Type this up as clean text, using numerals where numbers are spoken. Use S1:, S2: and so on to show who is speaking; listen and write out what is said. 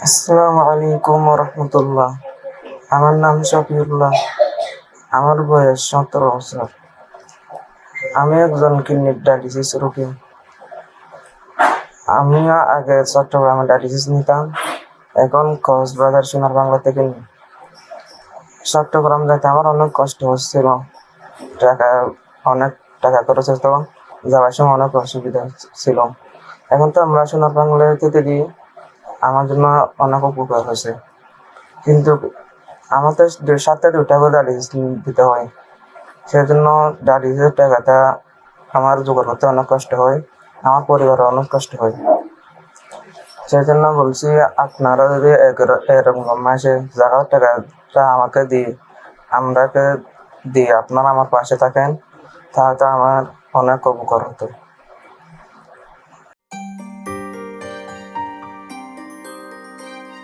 S1: আসসালামু আলাইকুম রহমতুল্লাহ। আমার নাম শফিউল্লাহ। আমার বয়স 17 বছর। আমি একজন কিডনি ডায়ালিসিস রোগী। আমি আগে চট্টগ্রামে ডায়ালিসিস নিতাম, এখন কক্সবাজার সোনার বাংলা থেকে নিই। চট্টগ্রাম যেতে আমার অনেক কষ্ট হচ্ছিল, টাকা অনেক টাকা খরচ হতো, যাওয়ার সময় অনেক অসুবিধা ছিল। এখন তো আমরা সোনার বাংলা থেকে দিই, আমার জন্য অনেক উপকার হয়েছে। কিন্তু আমাদের সাথে 2টা করে ডায়ালিসিস দিতে হয়, সেজন্য ডায়ালিসিসের টাকাটা আমার জোগাড় করতে অনেক কষ্ট হয়, আমার পরিবারের অনেক কষ্ট হয়। সেই জন্য বলছি, আপনারা যদি এরকম মাসে জায়গার টাকাটা আমাকে দিয়ে আপনারা আমার পাশে থাকেন, তাহলে আমার অনেক উপকার হতো।